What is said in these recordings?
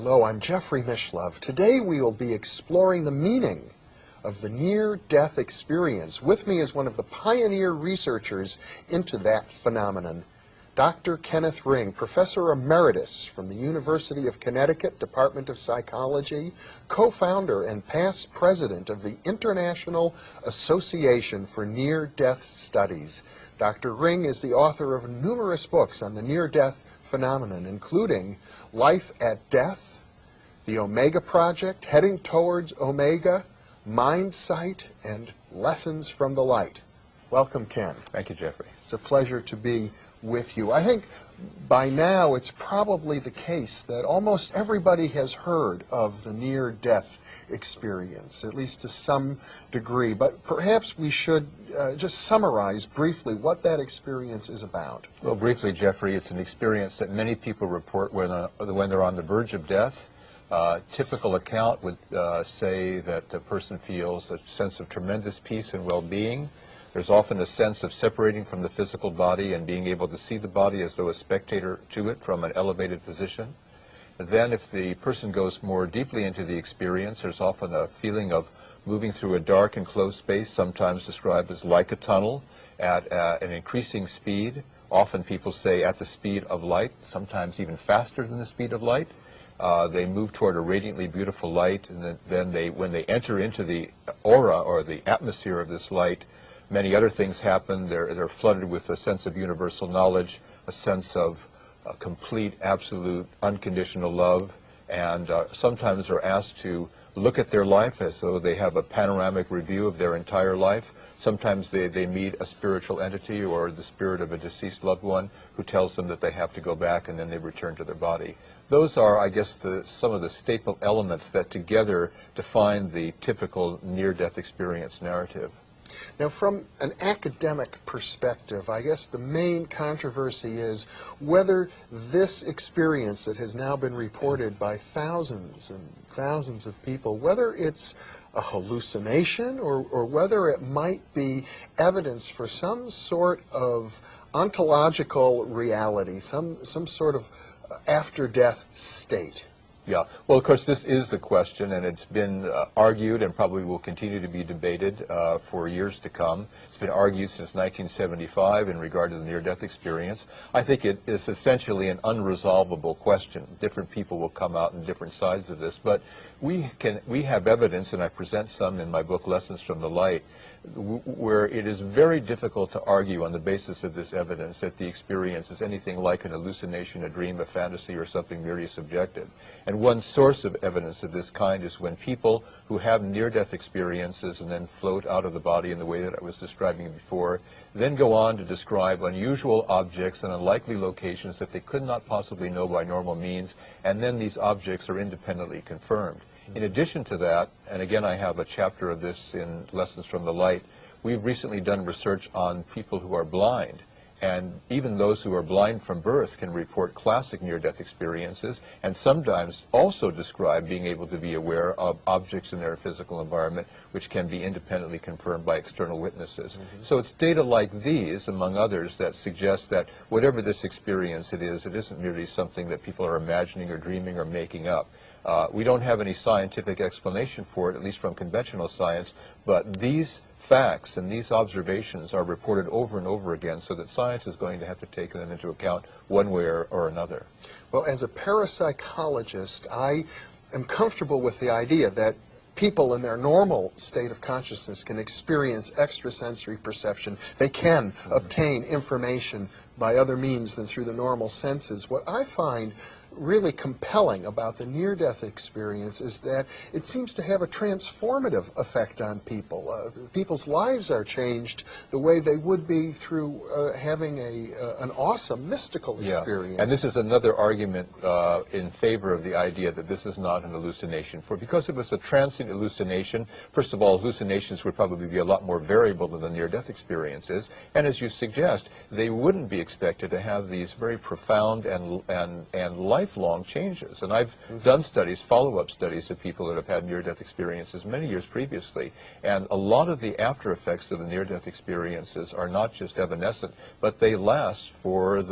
Hello, I'm Jeffrey Mishlove. Today we will be exploring the meaning of the near-death experience. With me is one of the pioneer researchers into that phenomenon, Dr. Kenneth Ring, Professor Emeritus from the University of Connecticut, Department of Psychology, co-founder and past president of the International Association for Near-Death Studies. Dr. Ring is the author of numerous books on the near-death phenomenon, including Life at Death, The Omega Project, Heading Towards Omega, Mind Sight, and Lessons from the Light. Welcome, Ken. Thank you, Jeffrey. It's a pleasure to be with you. I think by now it's probably the case that almost everybody has heard of the near-death experience, at least to some degree, but perhaps we should just summarize briefly what that experience is about. Well, briefly, Jeffrey, it's an experience that many people report when they're on the verge of death. Typical account would say that the person feels a sense of tremendous peace and well-being. There's often a sense of separating from the physical body and being able to see the body as though a spectator to it from an elevated position. Then if the person goes more deeply into the experience, there's often a feeling of moving through a dark and closed space, sometimes described as like a tunnel, at an increasing speed. Often people say at the speed of light, sometimes even faster than the speed of light. They move toward a radiantly beautiful light, and then when they enter into the aura or the atmosphere of this light, many other things happen. They're flooded with a sense of universal knowledge, a sense of complete, absolute, unconditional love, and sometimes are asked to look at their life as though they have a panoramic review of their entire life. Sometimes they meet a spiritual entity or the spirit of a deceased loved one who tells them that they have to go back, and then they return to their body. Those are, I guess, some of the staple elements that together define the typical near-death experience narrative. Now, from an academic perspective, I guess the main controversy is whether this experience that has now been reported by thousands and thousands of people, whether it's a hallucination or whether it might be evidence for some sort of ontological reality, some sort of after-death state. Yeah, well, of course, this is the question, and it's been argued and probably will continue to be debated for years to come. It's been argued since 1975 in regard to the near-death experience. I think it is essentially an unresolvable question. Different people will come out on different sides of this, but we have evidence, and I present some in my book, Lessons from the Light, where it is very difficult to argue on the basis of this evidence that the experience is anything like an hallucination, a dream, a fantasy, or something merely subjective. And one source of evidence of this kind is when people who have near-death experiences and then float out of the body in the way that I was describing before, then go on to describe unusual objects in unlikely locations that they could not possibly know by normal means, and then these objects are independently confirmed. In addition to that, and again I have a chapter of this in Lessons from the Light, we've recently done research on people who are blind, and even those who are blind from birth can report classic near-death experiences and sometimes also describe being able to be aware of objects in their physical environment which can be independently confirmed by external witnesses. So it's data like these, among others, that suggest that whatever this experience it isn't merely something that people are imagining or dreaming or making up. We don't have any scientific explanation for it, at least from conventional science, but these facts and these observations are reported over and over again, so that science is going to have to take them into account one way or another. Well, as a parapsychologist, I am comfortable with the idea that people in their normal state of consciousness can experience extrasensory perception. They can obtain information by other means than through the normal senses. What I find really compelling about the near-death experience is that it seems to have a transformative effect on people. People's lives are changed the way they would be through having an awesome mystical experience. And this is another argument in favor of the idea that this is not an hallucination. Because it was a transient hallucination, first of all, hallucinations would probably be a lot more variable than the near-death experiences, and as you suggest, they wouldn't be expected to have these very profound and life lifelong changes. And I've done studies, follow-up studies of people that have had near-death experiences many years previously, and a lot of the after effects of the near-death experiences are not just evanescent, but they last for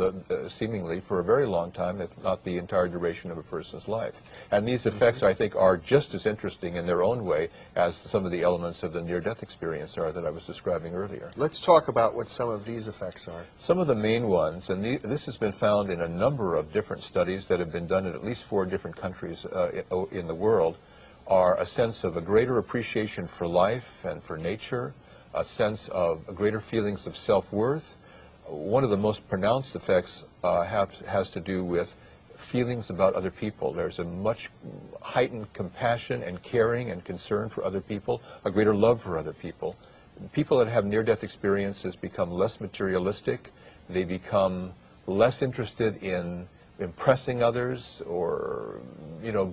seemingly for a very long time, if not the entire duration of a person's life. And these effects, I think, are just as interesting in their own way as some of the elements of the near-death experience are that I was describing earlier. Let's talk about what some of these effects are. Some of the main ones, and this has been found in a number of different studies that have been done in at least 4 different countries in the world, are a sense of a greater appreciation for life and for nature, a sense of greater feelings of self-worth. One of the most pronounced effects has to do with feelings about other people. There's a much heightened compassion and caring and concern for other people, a greater love for other people. People that have near-death experiences become less materialistic. They become less interested in impressing others or,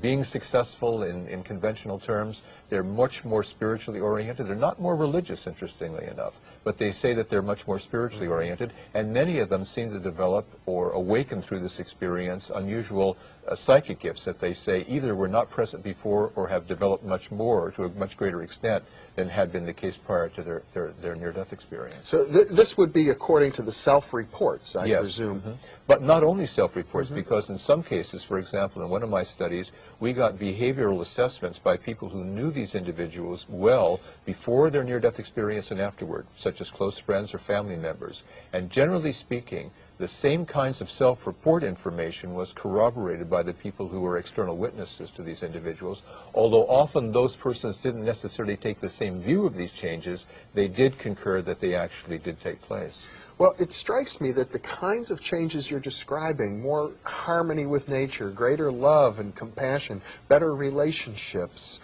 being successful in conventional terms. They're much more spiritually oriented. They're not more religious, interestingly enough, but they say that they're much more spiritually oriented, and many of them seem to develop or awaken through this experience unusual psychic gifts that they say either were not present before or have developed much more to a much greater extent than had been the case prior to their near-death experience. So this would be according to the self-reports, I Yes. presume. But not only self-reports, because in some cases, for example, in one of my studies, we got behavioral assessments by people who knew these individuals well before their near-death experience and afterward, such as close friends or family members. And generally speaking, the same kinds of self-report information was corroborated by the people who were external witnesses to these individuals. Although often those persons didn't necessarily take the same view of these changes, they did concur that they actually did take place. Well, it strikes me that the kinds of changes you're describing, more harmony with nature, greater love and compassion, better relationships,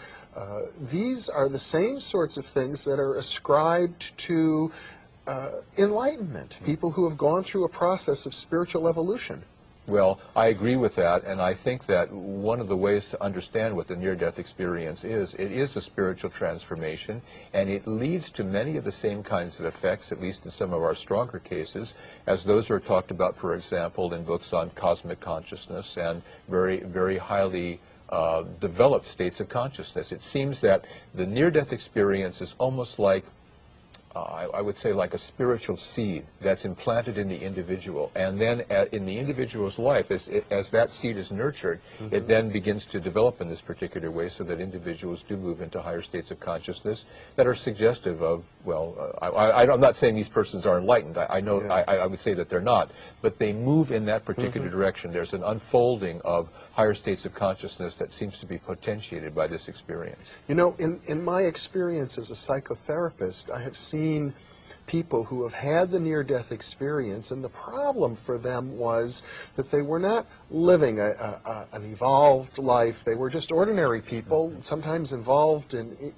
these are the same sorts of things that are ascribed to enlightenment, people who have gone through a process of spiritual evolution. Well, I agree with that, and I think that one of the ways to understand what the near-death experience is, it is a spiritual transformation, and it leads to many of the same kinds of effects, at least in some of our stronger cases, as those are talked about, for example, in books on cosmic consciousness and very, very highly developed states of consciousness. It seems that the near-death experience is almost like I would say like a spiritual seed that's implanted in the individual, and then in the individual's life, as that seed is nurtured, it then begins to develop in this particular way, so that individuals do move into higher states of consciousness that are suggestive of, well, I'm not saying these persons are enlightened. I know, I would say that they're not, but they move in that particular direction. There's an unfolding of higher states of consciousness that seems to be potentiated by this experience. You know, in my experience as a psychotherapist, I have seen people who have had the near-death experience, and the problem for them was that they were not living an evolved life. They were just ordinary people, sometimes involved in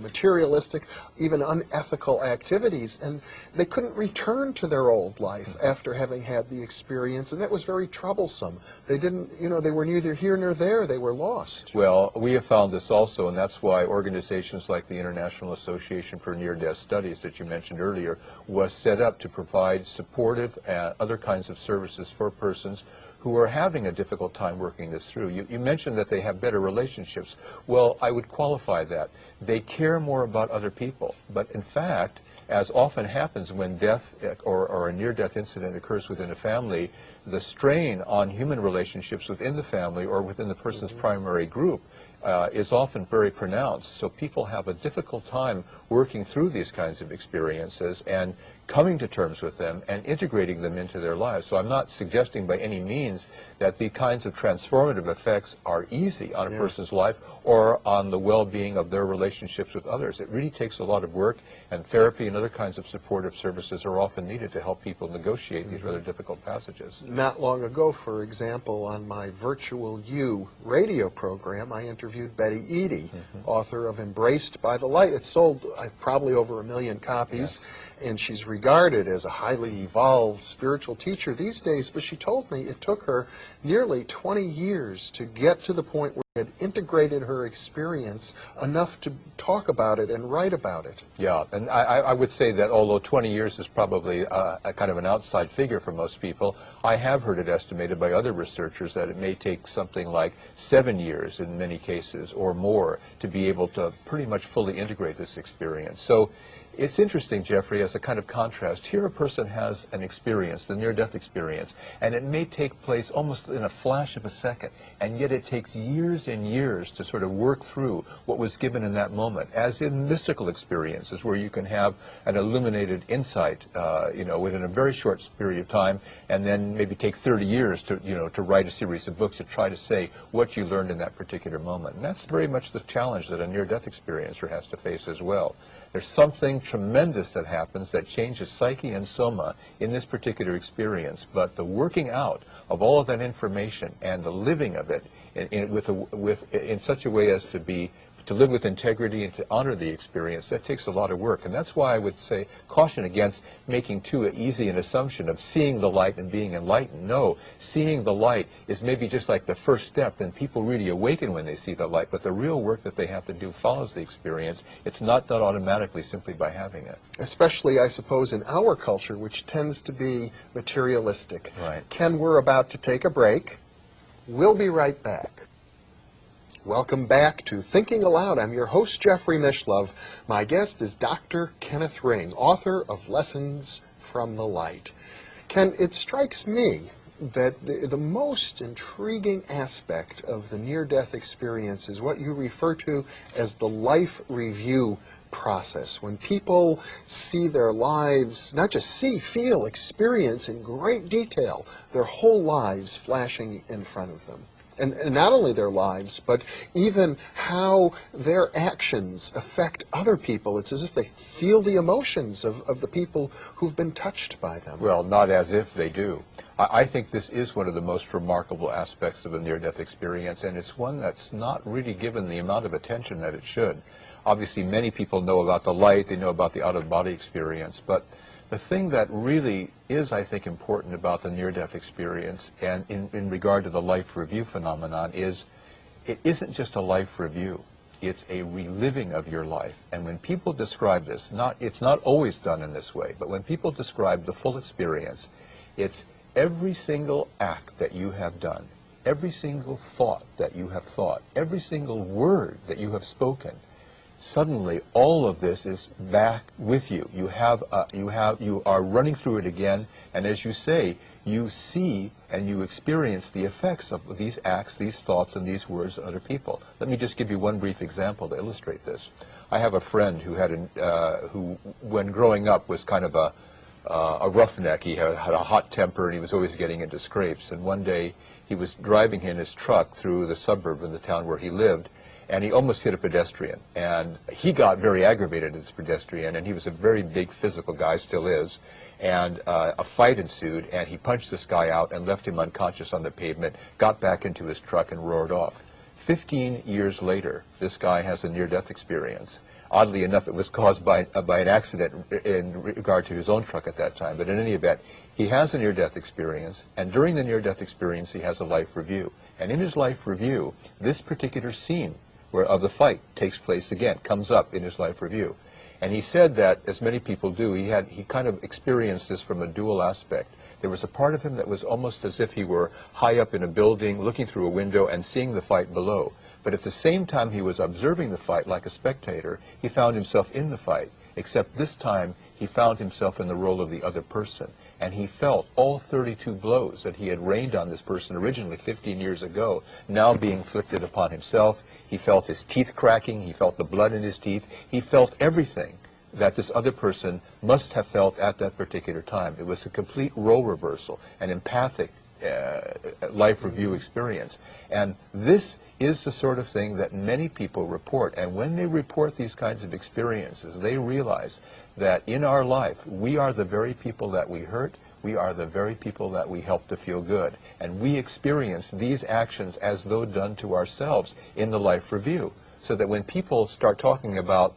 materialistic, even unethical activities, and they couldn't return to their old life after having had the experience, and that was very troublesome. They didn't, they were neither here nor there. They were lost. Well, we have found this also, and that's why organizations like the International Association for Near-Death Studies that you mentioned earlier was set up to provide supportive and other kinds of services for persons who are having a difficult time working this through. You mentioned that they have better relationships. Well, I would qualify that. They care more about other people. But in fact, as often happens when death or a near-death incident occurs within a family, the strain on human relationships within the family or within the person's primary group is often very pronounced. So people have a difficult time working through these kinds of experiences and coming to terms with them and integrating them into their lives. So I'm not suggesting by any means that the kinds of transformative effects are easy on a person's life or on the well-being of their relationships with others. It really takes a lot of work, and therapy and other kinds of supportive services are often needed to help people negotiate these rather difficult passages. Not long ago, for example, on my Virtual You radio program, I interviewed Betty Eady, author of Embraced by the Light. It sold probably over 1 million copies, and she's regarded as a highly evolved spiritual teacher these days, but she told me it took her nearly 20 years to get to the point where she had integrated her experience enough to talk about it and write about it. Yeah, and I would say that although 20 years is probably a kind of an outside figure for most people, I have heard it estimated by other researchers that it may take something like 7 years in many cases or more to be able to pretty much fully integrate this experience. So it's interesting, Jeffrey, as a kind of contrast. Here a person has an experience, the near-death experience, and it may take place almost in a flash of a second, and yet it takes years and years to sort of work through what was given in that moment, as in mystical experiences where you can have an illuminated insight, within a very short period of time, and then maybe take 30 years to, to write a series of books to try to say what you learned in that particular moment. And that's very much the challenge that a near-death experiencer has to face as well. There's something tremendous that happens that changes psyche and soma in this particular experience, but the working out of all of that information and the living of it in such a way as to live with integrity and to honor the experience, that takes a lot of work. And that's why I would say caution against making too easy an assumption of seeing the light and being enlightened. No, seeing the light is maybe just like the first step, then people really awaken when they see the light, but the real work that they have to do follows the experience. It's not done automatically simply by having it. Especially, I suppose, in our culture, which tends to be materialistic. Right. Ken, we're about to take a break. We'll be right back. Welcome back to Thinking Aloud. I'm your host, Jeffrey Mishlove. My guest is Dr. Kenneth Ring, author of Lessons from the Light. Ken, it strikes me that the most intriguing aspect of the near-death experience is what you refer to as the life review process. When people see their lives, not just see, feel, experience in great detail, their whole lives flashing in front of them. And not only their lives, but even how their actions affect other people. It's as if they feel the emotions of the people who've been touched by them. Well, not as if they do. I think this is one of the most remarkable aspects of a near-death experience, and it's one that's not really given the amount of attention that it should. Obviously, many people know about the light, they know about the out-of-body experience, but the thing that really is, I think, important about the near-death experience and in regard to the life review phenomenon is it isn't just a life review. It's a reliving of your life. And when people describe this, it's not always done in this way, but when people describe the full experience, it's every single act that you have done, every single thought that you have thought, every single word that you have spoken. Suddenly, all of this is back with you. You are running through it again, and as you say, you see and you experience the effects of these acts, these thoughts, and these words of other people. Let me just give you one brief example to illustrate this. I have a friend who who, when growing up, was kind of a roughneck. He had a hot temper, and he was always getting into scrapes. And one day, he was driving in his truck through the suburb of the town where he lived, and he almost hit a pedestrian. And he got very aggravated at this pedestrian, and he was a very big physical guy, still is. And a fight ensued, and he punched this guy out and left him unconscious on the pavement, got back into his truck and roared off. 15 years later, this guy has a near-death experience. Oddly enough, it was caused by an accident in regard to his own truck at that time. But in any event, he has a near-death experience, and during the near-death experience, he has a life review. And in his life review, this particular scene of the fight takes place again, comes up in his life review. And he said that, as many people do, he kind of experienced this from a dual aspect. There was a part of him that was almost as if he were high up in a building, looking through a window and seeing the fight below. But at the same time he was observing the fight like a spectator, he found himself in the fight, except this time he found himself in the role of the other person. And he felt all 32 blows that he had rained on this person originally 15 years ago, now being inflicted upon himself. He felt his teeth cracking, he felt the blood in his teeth, he felt everything that this other person must have felt at that particular time. It was a complete role reversal, an empathic life review experience. And this is the sort of thing that many people report. And when they report these kinds of experiences, they realize that in our life, we are the very people that we hurt, we are the very people that we help to feel good. And we experience these actions as though done to ourselves in the life review. So that when people start talking about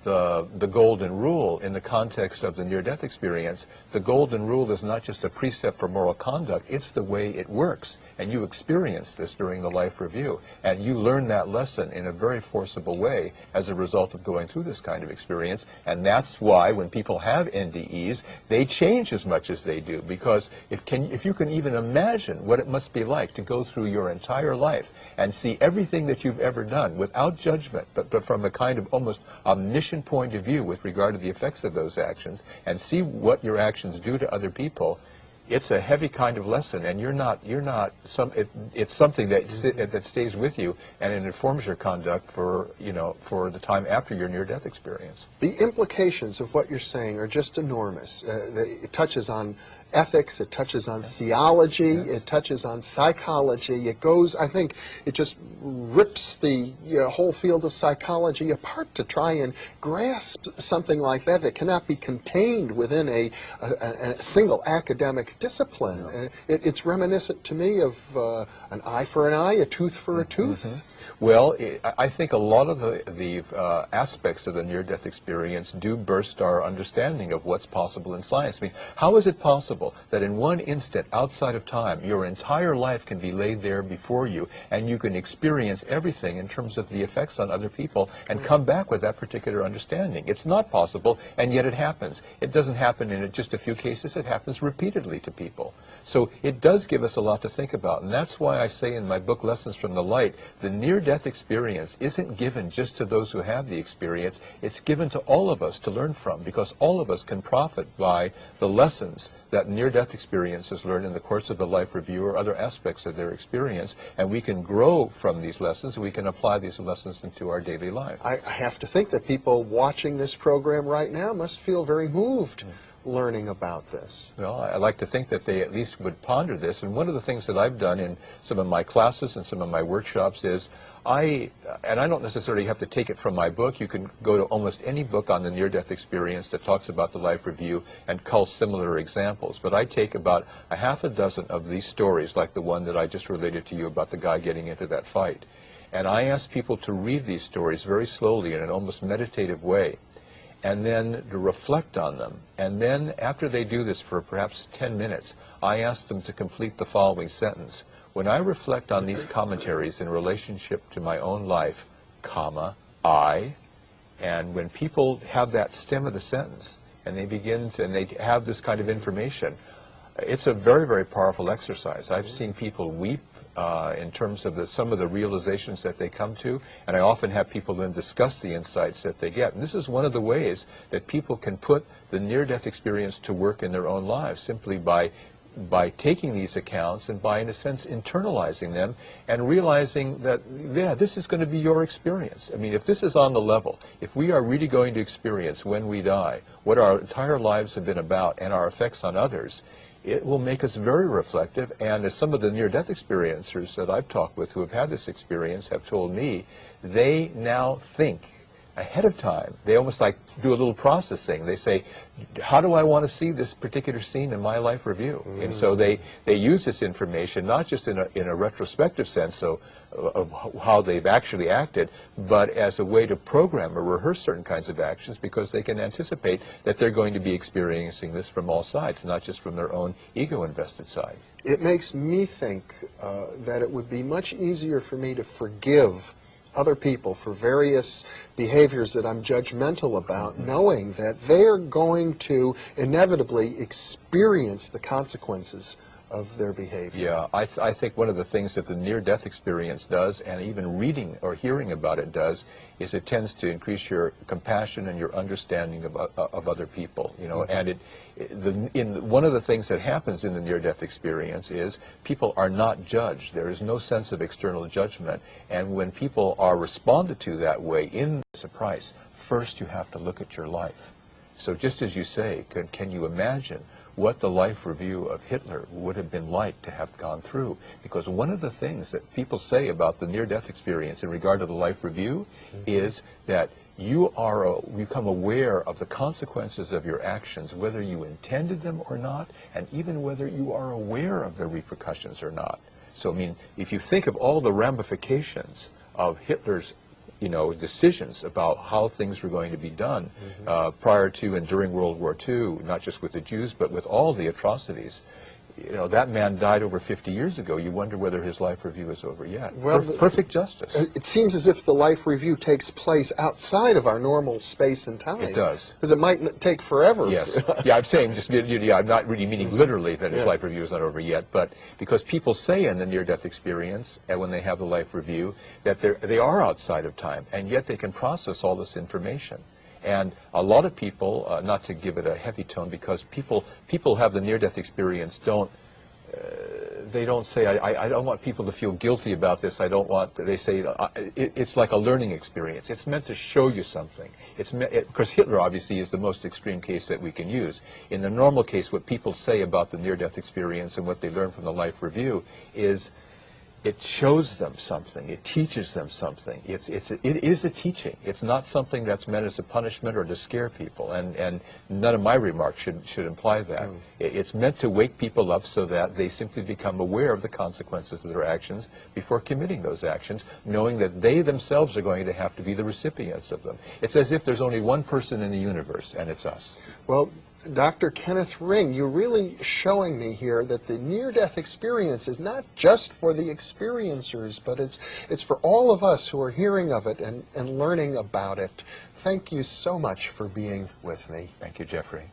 the golden rule in the context of the near-death experience, the golden rule is not just a precept for moral conduct, it's the way it works. and you experience this during the life review, and you learn that lesson in a very forcible way as a result of going through this kind of experience. And that's why when people have NDEs, they change as much as they do, because if you can even imagine what it must be like to go through your entire life and see everything that you've ever done without judgment, but from a kind of almost omniscient point of view with regard to the effects of those actions, and see what your actions do to other people, it's a heavy kind of lesson, and it's something that stays with you, and it informs your conduct for the time after your near-death experience. The implications of what you're saying are just enormous. It touches on ethics, it touches on theology, it touches on psychology. It goes, I think, it just rips the whole field of psychology apart to try and grasp something like that that cannot be contained within a single academic discipline. It's reminiscent to me of an eye for an eye, a tooth for a tooth. Well, I think a lot of the aspects of the near-death experience do burst our understanding of what's possible in science. I mean, how is it possible that in one instant outside of time, your entire life can be laid there before you, and you can experience everything in terms of the effects on other people and come back with that particular understanding? It's not possible, and yet it happens. It doesn't happen in just a few cases. It happens repeatedly to people. So it does give us a lot to think about, and that's why I say in my book, Lessons from the Light, the near-death experience isn't given just to those who have the experience. It's given to all of us to learn from, because all of us can profit by the lessons that near-death experiences learn in the course of the life review or other aspects of their experience, and we can grow from these lessons, and we can apply these lessons into our daily life. I have to think that people watching this program right now must feel very moved learning about this. Well, I like to think that they at least would ponder this, and one of the things that I've done in some of my classes and some of my workshops is I don't necessarily have to take it from my book. You can go to almost any book on the near-death experience that talks about the life review and cull similar examples. But I take about a half a dozen of these stories, like the one that I just related to you about the guy getting into that fight. And I ask people to read these stories very slowly in an almost meditative way, and then to reflect on them. And then after they do this for perhaps 10 minutes, I ask them to complete the following sentence. When I reflect on these commentaries in relationship to my own life, comma, and when people have that stem of the sentence, and they begin to, and they have this kind of information, it's a very, very powerful exercise. I've seen people weep in terms of some of the realizations that they come to, and I often have people then discuss the insights that they get. And this is one of the ways that people can put the near-death experience to work in their own lives, simply by taking these accounts and by, in a sense, internalizing them and realizing that, yeah, this is going to be your experience. I mean, if this is on the level, if we are really going to experience when we die what our entire lives have been about and our effects on others, it will make us very reflective. And as some of the near-death experiencers that I've talked with who have had this experience have told me, they now think ahead of time. They almost like do a little processing. They say, how do I want to see this particular scene in my life review? And so they use this information not just in a retrospective sense of how they've actually acted, but as a way to program or rehearse certain kinds of actions, because they can anticipate that they're going to be experiencing this from all sides, not just from their own ego-invested side. It makes me think that it would be much easier for me to forgive other people for various behaviors that I'm judgmental about, knowing that they're going to inevitably experience the consequences of their behavior. Yeah, I think one of the things that the near-death experience does, and even reading or hearing about it does, is it tends to increase your compassion and your understanding of other people. You know, and one of the things that happens in the near-death experience is people are not judged. There is no sense of external judgment, and when people are responded to that way in the price, first you have to look at your life. So just as you say, can you imagine what the life review of Hitler would have been like to have gone through? Because one of the things that people say about the near-death experience in regard to the life review is that you become aware of the consequences of your actions, whether you intended them or not, and even whether you are aware of the repercussions or not. So, I mean, if you think of all the ramifications of Hitler's decisions about how things were going to be done prior to and during World War II, not just with the Jews, but with all the atrocities, you know, that man died over 50 years ago. You wonder whether his life review is over yet. Well, Perfect justice. It seems as if the life review takes place outside of our normal space and time. It does. Because it might take forever. Yes. Yeah, I'm saying, I'm not really meaning literally that his life review is not over yet, but because people say in the near-death experience, and when they have the life review, that they are outside of time, and yet they can process all this information. And a lot of people, not to give it a heavy tone, because people have the near-death experience, they don't say, I don't want people to feel guilty about this. I don't want, they say, it's like a learning experience. It's meant to show you something. Because Hitler, obviously, is the most extreme case that we can use. In the normal case, what people say about the near-death experience and what they learn from the life review is it shows them something. It teaches them something. It is a teaching. It's not something that's meant as a punishment or to scare people. And none of my remarks should imply that. It's meant to wake people up so that they simply become aware of the consequences of their actions before committing those actions, knowing that they themselves are going to have to be the recipients of them. It's as if there's only one person in the universe, and it's us. Well, Dr. Kenneth Ring, you're really showing me here that the near-death experience is not just for the experiencers, but it's for all of us who are hearing of it and learning about it. Thank you so much for being with me. Thank you, Jeffrey.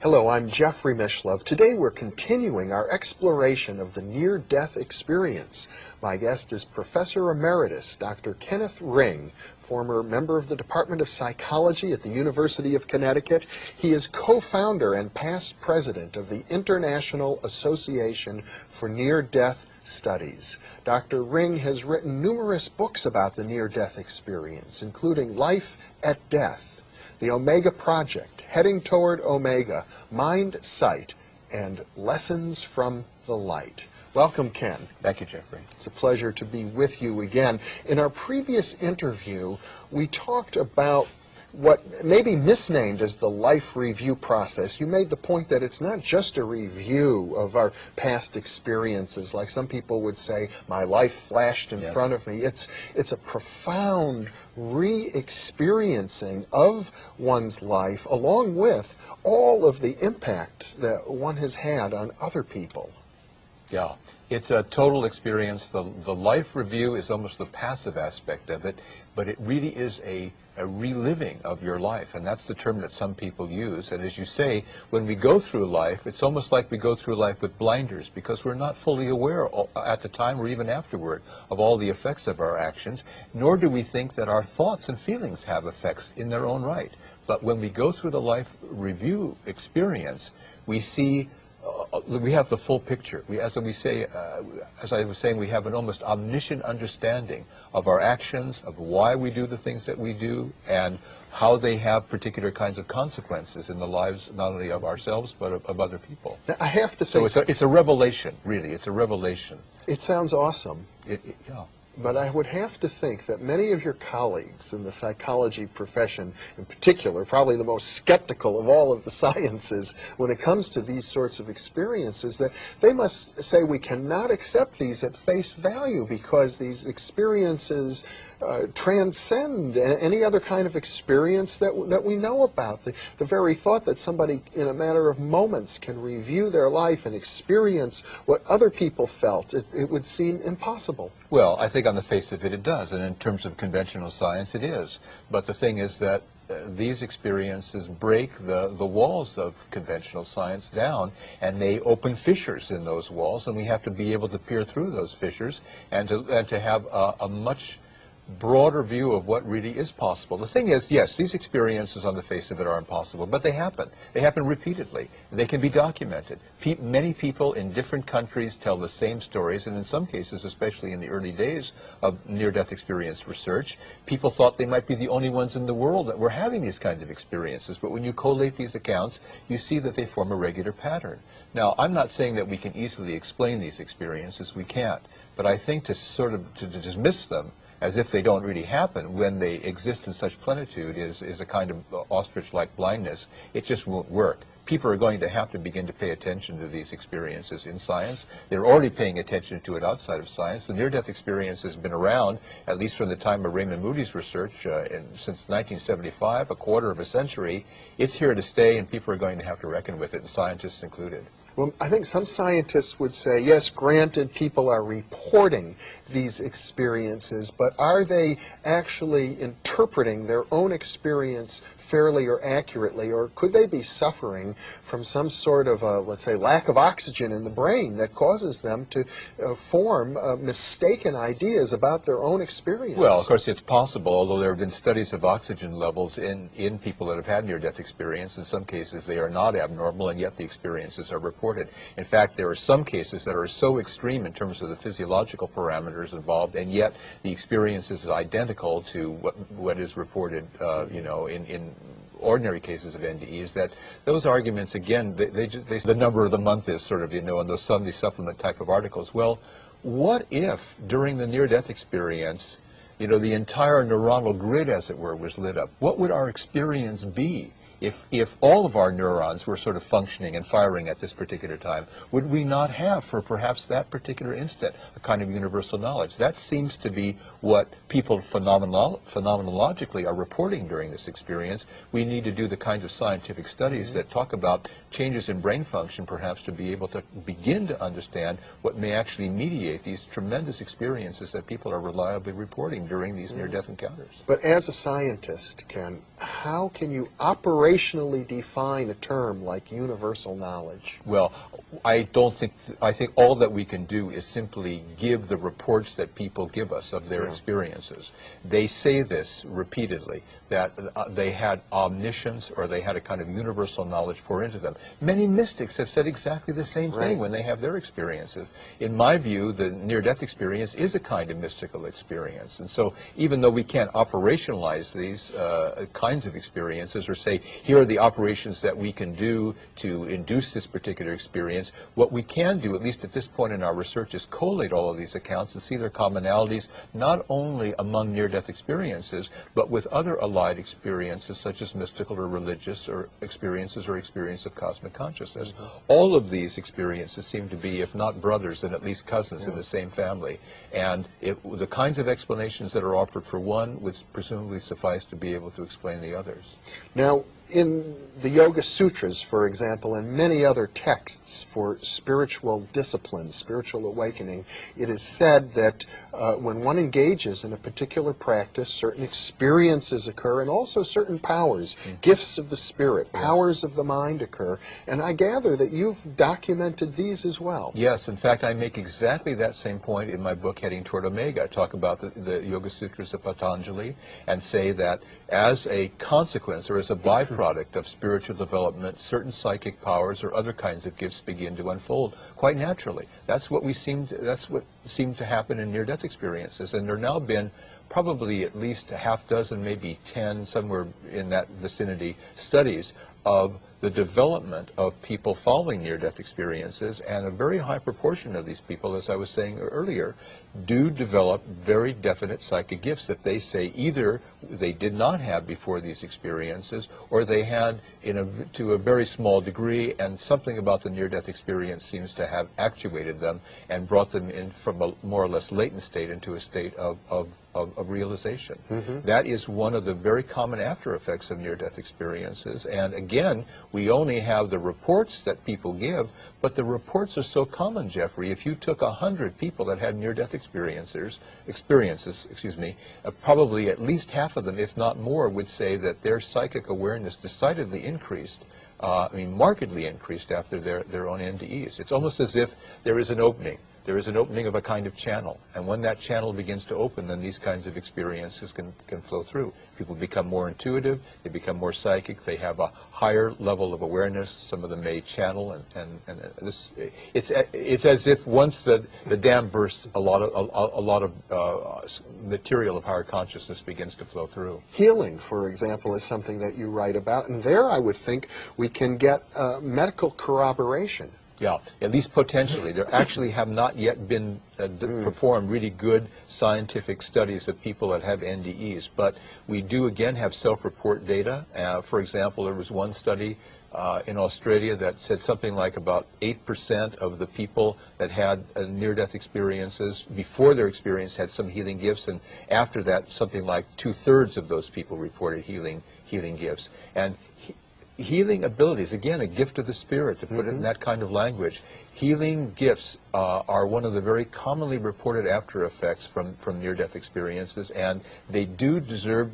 Hello, I'm Jeffrey Mishlove. Today we're continuing our exploration of the near-death experience. My guest is Professor Emeritus Dr. Kenneth Ring, former member of the Department of Psychology at the University of Connecticut. He is co-founder and past president of the International Association for Near-Death Studies. Dr. Ring has written numerous books about the near-death experience, including Life at Death, The Omega Project, Heading Toward Omega, Mind Sight, and Lessons from the Light. Welcome, Ken. Thank you, Jeffrey. It's a pleasure to be with you again. In our previous interview, we talked about what may be misnamed as the life review process. You made the point that it's not just a review of our past experiences, like some people would say, my life flashed in front of me. It's a profound re-experiencing of one's life, along with all of the impact that one has had on other people. Yeah, it's a total experience. The life review is almost the passive aspect of it, but it really is a reliving of your life, and that's the term that some people use. And as you say, when we go through life, it's almost like we go through life with blinders, because we're not fully aware at the time or even afterward of all the effects of our actions, nor do we think that our thoughts and feelings have effects in their own right. But when we go through the life review experience, we see we have the full picture. As I was saying, we have an almost omniscient understanding of our actions, of why we do the things that we do, and how they have particular kinds of consequences in the lives not only of ourselves but of other people. Now, I have to think... So it's a revelation, really. It's a revelation. It sounds awesome. Yeah. But I would have to think that many of your colleagues in the psychology profession, in particular, probably the most skeptical of all of the sciences when it comes to these sorts of experiences, that they must say we cannot accept these at face value because these experiences transcend any other kind of experience that we know about. The very thought that somebody in a matter of moments can review their life and experience what other people felt, it would seem impossible. Well, I think on the face of it, it does, and in terms of conventional science, it is. But the thing is that these experiences break the walls of conventional science down, and they open fissures in those walls, and we have to be able to peer through those fissures and to have a much broader view of what really is possible. The thing is, yes, these experiences on the face of it are impossible, but they happen. They happen repeatedly. They can be documented. Many people in different countries tell the same stories, and in some cases, especially in the early days of near-death experience research, people thought they might be the only ones in the world that were having these kinds of experiences. But when you collate these accounts, you see that they form a regular pattern. Now, I'm not saying that we can easily explain these experiences. We can't. But I think to dismiss them as if they don't really happen when they exist in such plenitude is a kind of ostrich-like blindness. It just won't work. people are going to have to begin to pay attention to these experiences in science. They're already paying attention to it outside of science. The near-death experience has been around, at least from the time of Raymond Moody's research, since 1975, a quarter of a century. It's here to stay, and people are going to have to reckon with it, and scientists included. Well, I think some scientists would say, yes, granted, people are reporting these experiences, but are they actually interpreting their own experience fairly or accurately, or could they be suffering from some sort of, let's say, lack of oxygen in the brain that causes them to form mistaken ideas about their own experience? Well, of course, it's possible, although there have been studies of oxygen levels in people that have had near-death experience. In some cases, they are not abnormal, and yet the experiences are reported. In fact, there are some cases that are so extreme in terms of the physiological parameters involved, and yet the experience is identical to what is reported, in ordinary cases of NDEs, that those arguments, again, the number of the month is sort of, in those Sunday supplement type of articles. Well, what if during the near-death experience, the entire neuronal grid, as it were, was lit up? What would our experience be if all of our neurons were sort of functioning and firing at this particular time? Would we not have, for perhaps that particular instant, a kind of universal knowledge? That seems to be what people phenomenologically are reporting during this experience. We need to do the kinds of scientific studies that talk about changes in brain function, perhaps, to be able to begin to understand what may actually mediate these tremendous experiences that people are reliably reporting during these near-death encounters. But as a scientist, Ken, how can you operationally define a term like universal knowledge? Well, I think all that we can do is simply give the reports that people give us of their experiences. They say this repeatedly, that they had omniscience, or they had a kind of universal knowledge pour into them. Many mystics have said exactly the same thing when they have their experiences. In my view, the near-death experience is a kind of mystical experience. And so even though we can't operationalize these kinds of experiences, or say, here are the operations that we can do to induce this particular experience, what we can do, at least at this point in our research, is collate all of these accounts and see their commonalities, not only among near-death experiences, but with other allied experiences, such as mystical or religious or experience of cosmic consciousness. All of these experiences seem to be, if not brothers, then at least cousins in the same family. And the kinds of explanations that are offered for one would presumably suffice to be able to explain the others. Now, in the Yoga Sutras, for example, and many other texts for spiritual discipline, spiritual awakening, it is said that when one engages in a particular practice, certain experiences occur, and also certain powers, gifts of the spirit, powers of the mind occur. And I gather that you've documented these as well. Yes, in fact, I make exactly that same point in my book, Heading Toward Omega. I talk about the Yoga Sutras of Patanjali and say that as a consequence, or as a byproduct of spiritual development, certain psychic powers or other kinds of gifts begin to unfold quite naturally. That's what seemed to happen in near-death experiences, and there have now been probably at least a half dozen, maybe 10, somewhere in that vicinity, studies of the development of people following near-death experiences, and a very high proportion of these people, as I was saying earlier, do develop very definite psychic gifts that they say either they did not have before these experiences, or they had to a very small degree, and something about the near-death experience seems to have actuated them and brought them in from a more or less latent state into a state of realization. That is one of the very common after effects of near-death experiences. And again, we only have the reports that people give, but the reports are so common, Jeffrey. If you took 100 people that had near-death experiences, probably at least half of them, if not more, would say that their psychic awareness decidedly increased, markedly increased after their own NDEs. It's almost as if there is an opening. There is an opening of a kind of channel, and when that channel begins to open, then these kinds of experiences can flow through. People become more intuitive, they become more psychic, they have a higher level of awareness. Some of them may channel, and this it's as if once the dam bursts, a lot of material of higher consciousness begins to flow through. Healing, for example, is something that you write about, and there I would think we can get medical corroboration. Yeah, at least potentially. There actually have not yet been performed really good scientific studies of people that have NDEs, but we do again have self-report data. For example, there was one study in Australia that said something like about 8% of the people that had near-death experiences before their experience had some healing gifts, and after that, something like 2/3 of those people reported healing gifts. And healing abilities, again, a gift of the Spirit, to put it in that kind of language. Healing gifts are one of the very commonly reported after effects from near-death experiences, and they do deserve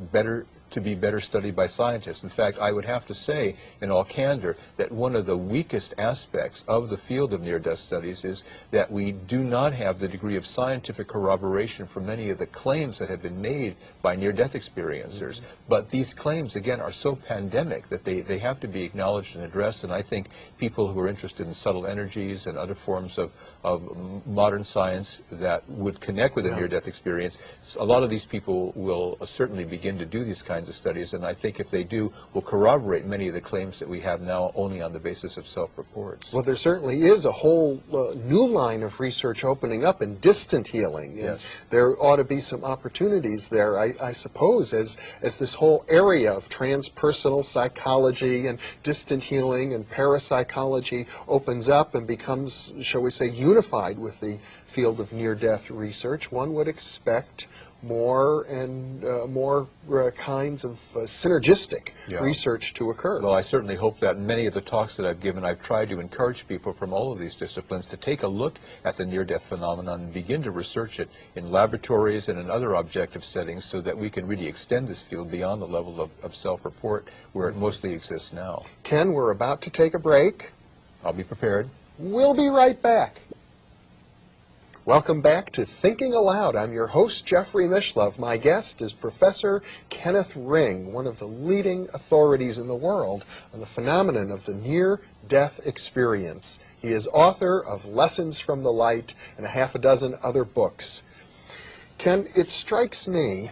to be better studied by scientists. In fact, I would have to say, in all candor, that one of the weakest aspects of the field of near-death studies is that we do not have the degree of scientific corroboration for many of the claims that have been made by near-death experiencers. But these claims, again, are so pandemic that they have to be acknowledged and addressed, and I think people who are interested in subtle energies and other forms of modern science that would connect with a near-death experience, a lot of these people will certainly begin to do these kinds of studies, and I think if they do, will corroborate many of the claims that we have now only on the basis of self-reports. Well, there certainly is a whole new line of research opening up in distant healing. And yes. There ought to be some opportunities there, I suppose, as this whole area of transpersonal psychology and distant healing and parapsychology opens up and becomes, shall we say, unified with the field of near-death research. One would expect more and more kinds of synergistic research to occur. Well, I certainly hope that. In many of the talks that I've given, I've tried to encourage people from all of these disciplines to take a look at the near-death phenomenon and begin to research it in laboratories and in other objective settings so that we can really extend this field beyond the level of self-report where it mostly exists now. Ken, we're about to take a break. I'll be prepared. We'll be right back. Welcome back to Thinking Aloud. I'm your host, Jeffrey Mishlove. My guest is Professor Kenneth Ring, one of the leading authorities in the world on the phenomenon of the near-death experience. He is author of Lessons from the Light and a half a dozen other books. Ken, it strikes me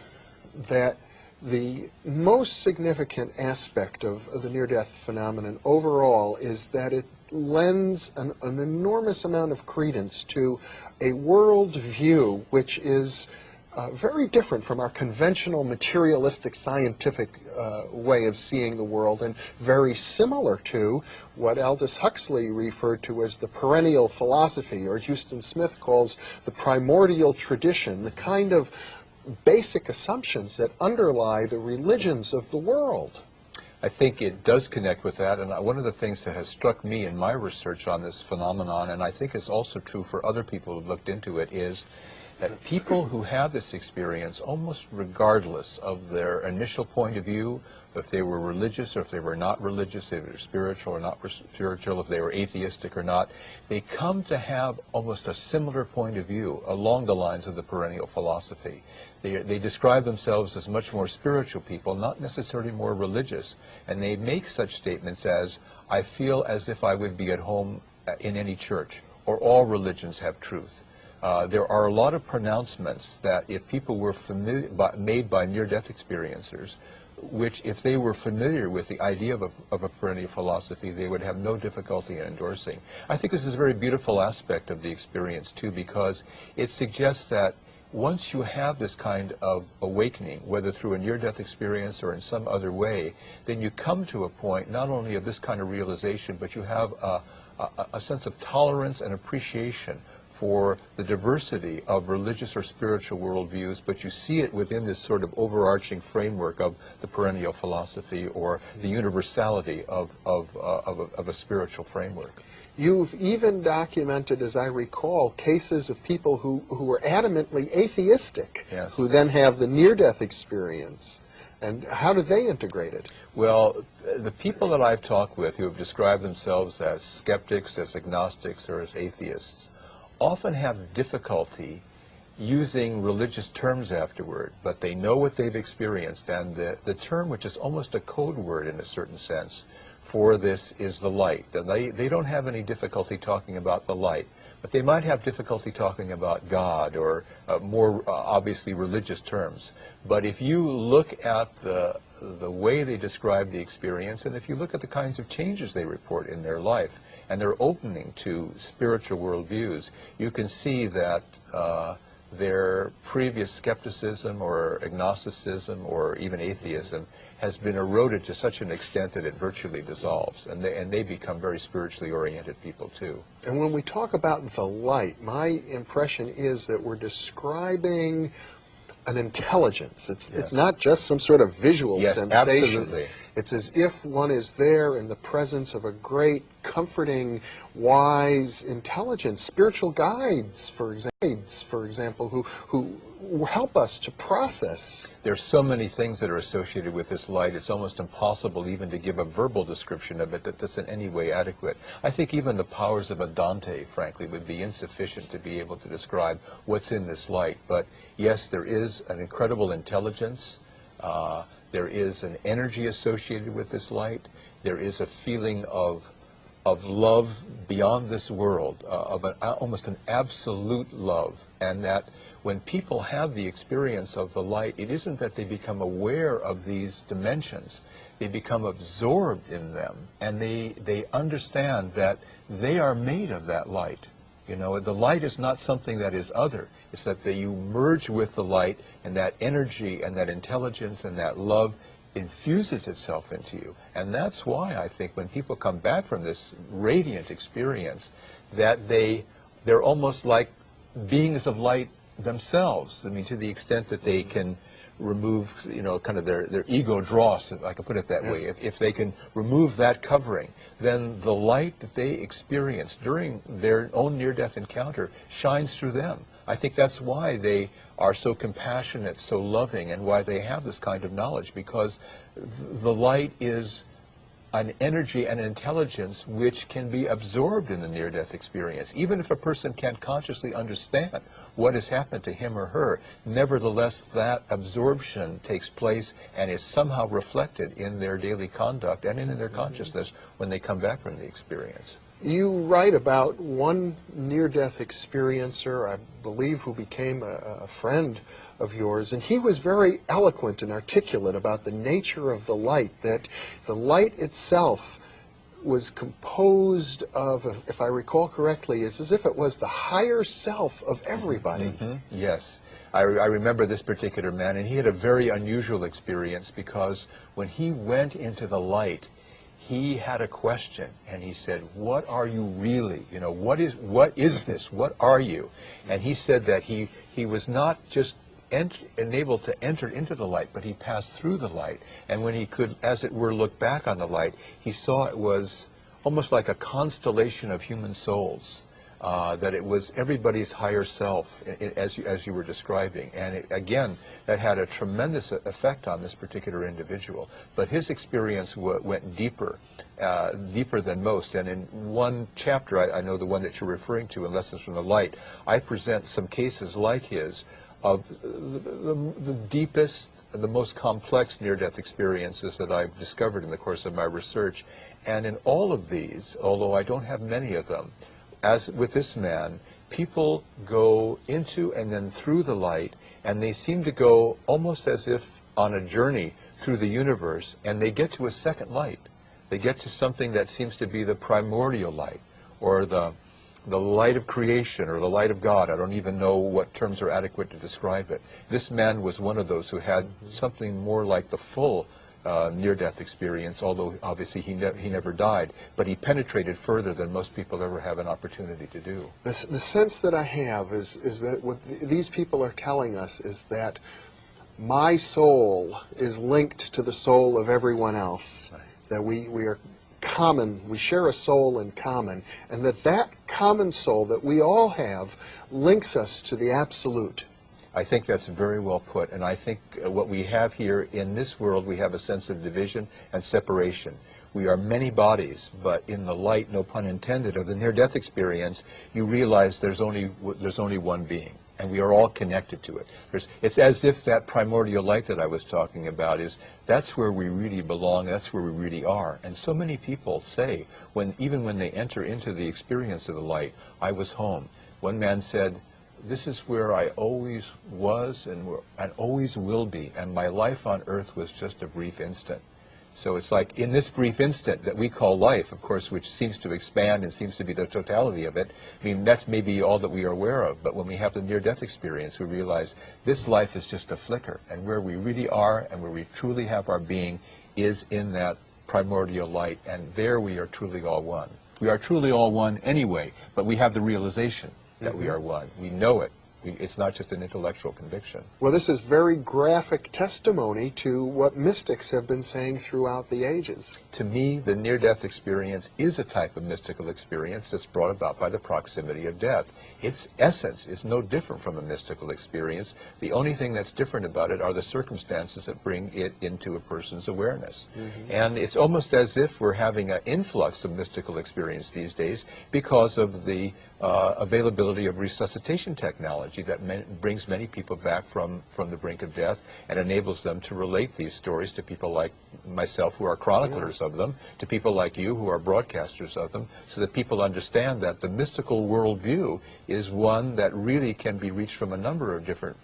that the most significant aspect of the near-death phenomenon overall is that it lends an enormous amount of credence to a world view which is very different from our conventional materialistic scientific way of seeing the world, and very similar to what Aldous Huxley referred to as the perennial philosophy, or Houston Smith calls the primordial tradition, the kind of basic assumptions that underlie the religions of the world. I think it does connect with that, and one of the things that has struck me in my research on this phenomenon, and I think is also true for other people who've looked into it, is that people who have this experience, almost regardless of their initial point of view, if they were religious or if they were not religious, if they were spiritual or not spiritual, if they were atheistic or not, they come to have almost a similar point of view along the lines of the perennial philosophy. They describe themselves as much more spiritual people, not necessarily more religious, and they make such statements as, I feel as if I would be at home in any church, or all religions have truth. There are a lot of pronouncements that if people were made by near-death experiencers, which if they were familiar with the idea of a perennial philosophy, they would have no difficulty in endorsing. I think this is a very beautiful aspect of the experience, too, because it suggests that once you have this kind of awakening, whether through a near-death experience or in some other way, then you come to a point not only of this kind of realization, but you have a sense of tolerance and appreciation for the diversity of religious or spiritual worldviews, but you see it within this sort of overarching framework of the perennial philosophy or the universality of a spiritual framework. You've even documented, as I recall, cases of people who were adamantly atheistic, yes, who then have the near-death experience. And how do they integrate it? Well, the people that I've talked with who have described themselves as skeptics, as agnostics, or as atheists often have difficulty using religious terms afterward, but they know what they've experienced, and the term, which is almost a code word in a certain sense for this, is the light. They don't have any difficulty talking about the light, but they might have difficulty talking about God or more obviously religious terms. But if you look at the way they describe the experience, and if you look at the kinds of changes they report in their life, and their opening to spiritual worldviews, you can see that their previous skepticism or agnosticism or even atheism has been eroded to such an extent that it virtually dissolves, and they become very spiritually oriented people too. And when we talk about the light, my impression is that we're describing an intelligence. It's not just some sort of visual sensation. Absolutely. It's as if one is there in the presence of a great, comforting, wise intelligence, spiritual guides, for example, who help us to process. There's so many things that are associated with this light, it's almost impossible even to give a verbal description of it that's in any way adequate. I think even the powers of a Dante, frankly, would be insufficient to be able to describe what's in this light. But yes, there is an incredible intelligence. There is an energy associated with this light. There is a feeling of love beyond this world, almost an absolute love, and that when people have the experience of the light, it isn't that they become aware of these dimensions. They become absorbed in them, and they understand that they are made of that light. You know, the light is not something that is other. It's that you merge with the light, and that energy and that intelligence and that love infuses itself into you. And that's why I think when people come back from this radiant experience, that they're almost like beings of light themselves. I mean, to the extent that they can remove, you know, kind of their ego dross, if I can put it that way. If they can remove that covering, then the light that they experience during their own near-death encounter shines through them. I think that's why they are so compassionate, so loving, and why they have this kind of knowledge, because the light is an energy and intelligence which can be absorbed in the near-death experience. Even if a person can't consciously understand what has happened to him or her, nevertheless that absorption takes place and is somehow reflected in their daily conduct and in their consciousness when they come back from the experience. You write about one near-death experiencer, I believe, who became a friend of yours, and he was very eloquent and articulate about the nature of the light, that the light itself was composed of, if I recall correctly, it's as if it was the higher self of everybody. Yes. I remember this particular man, and he had a very unusual experience, because when he went into the light, he had a question, and he said, "What are you really? You know, what is this? What are you?" And he said that he was not just enabled to enter into the light, but he passed through the light. And when he could, as it were, look back on the light, he saw it was almost like a constellation of human souls. That it was everybody's higher self, as you were describing. And again, that had a tremendous effect on this particular individual. But his experience went deeper, deeper than most. And in one chapter, I know the one that you're referring to in Lessons from the Light, I present some cases like his of the deepest, the most complex near-death experiences that I've discovered in the course of my research. And in all of these, although I don't have many of them, as with this man, people go into and then through the light, and they seem to go almost as if on a journey through the universe, and they get to a second light. They get to something that seems to be the primordial light, or the light of creation, or the light of God. I don't even know what terms are adequate to describe it. This man was one of those who had something more like the full near-death experience, although obviously he never died, but he penetrated further than most people ever have an opportunity to do. The sense that I have is that what these people are telling us is that my soul is linked to the soul of everyone else, that we are common, we share a soul in common, and that common soul that we all have links us to the Absolute. I think that's very well put, and I think what we have here in this world, we have a sense of division and separation. We are many bodies, but in the light, no pun intended, of the near-death experience, you realize there's only one being, and we are all connected to it. It's as if that primordial light that I was talking about that's where we really belong, that's where we really are. And so many people say, even when they enter into the experience of the light, I was home. One man said, "This is where I always was and always will be, and my life on earth was just a brief instant." So it's like in this brief instant that we call life, of course, which seems to expand and seems to be the totality of it. I mean, that's maybe all that we are aware of. But when we have the near-death experience, we realize this life is just a flicker. And where we really are and where we truly have our being is in that primordial light. And there we are truly all one. We are truly all one anyway, but we have the realization that we are one. We know it. It's not just an intellectual conviction. Well, this is very graphic testimony to what mystics have been saying throughout the ages. To me, the near-death experience is a type of mystical experience that's brought about by the proximity of death. Its essence is no different from a mystical experience. The only thing that's different about it are the circumstances that bring it into a person's awareness. And it's almost as if we're having an influx of mystical experience these days because of the availability of resuscitation technology that brings many people back from the brink of death and enables them to relate these stories to people like myself who are chroniclers of them, to people like you who are broadcasters of them, so that people understand that the mystical worldview is one that really can be reached from a number of different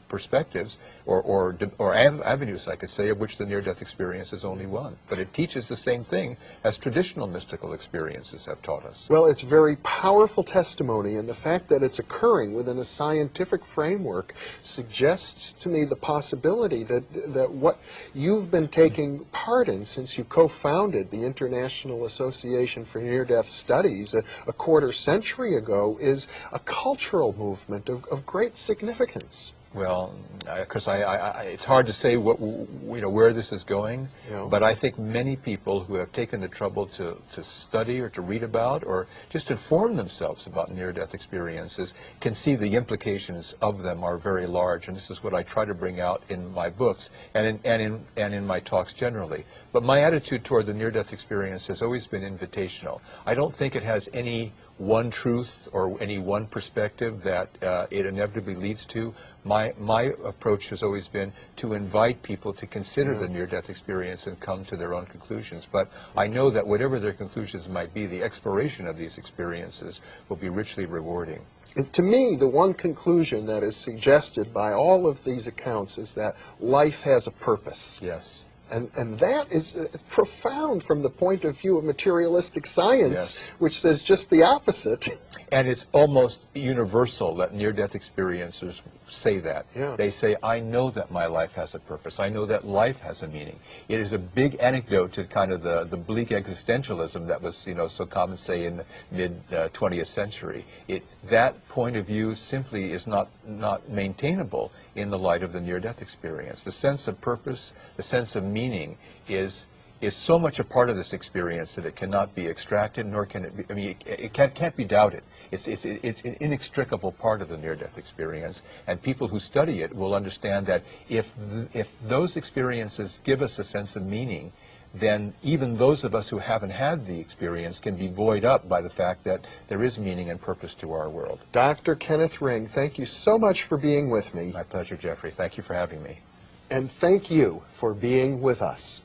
perspectives or avenues, I could say, of which the near-death experience is only one. But it teaches the same thing as traditional mystical experiences have taught us. Well, it's very powerful testimony, and the fact that it's occurring within a scientific framework suggests to me the possibility that what you've been taking part in since you co-founded the International Association for Near-Death Studies a quarter century ago is a cultural movement of great significance. Well, because it's hard to say where this is going, but I think many people who have taken the trouble to study or to read about or just inform themselves about near-death experiences can see the implications of them are very large, and this is what I try to bring out in my books and in my talks generally. But my attitude toward the near-death experience has always been invitational. I don't think it has any one truth or any one perspective that it inevitably leads to. My approach has always been to invite people to consider the near-death experience and come to their own conclusions. But I know that whatever their conclusions might be, the exploration of these experiences will be richly rewarding. To me, the one conclusion that is suggested by all of these accounts is that life has a purpose. Yes. And that is profound from the point of view of materialistic science, which says just the opposite. And it's almost universal that near-death experiencers say that. They say, I know that my life has a purpose. I know that life has a meaning. It is a big anecdote to kind of the bleak existentialism that was, so common, say, in the mid-20th century. That point of view simply is not maintainable in the light of the near-death experience. The sense of purpose, the sense of meaning is so much a part of this experience that it cannot be extracted, nor can it be, I mean, it can't be doubted. It's an inextricable part of the near-death experience, and people who study it will understand that if those experiences give us a sense of meaning, then even those of us who haven't had the experience can be buoyed up by the fact that there is meaning and purpose to our world. Dr. Kenneth Ring, thank you so much for being with me. My pleasure, Jeffrey. Thank you for having me. And thank you for being with us.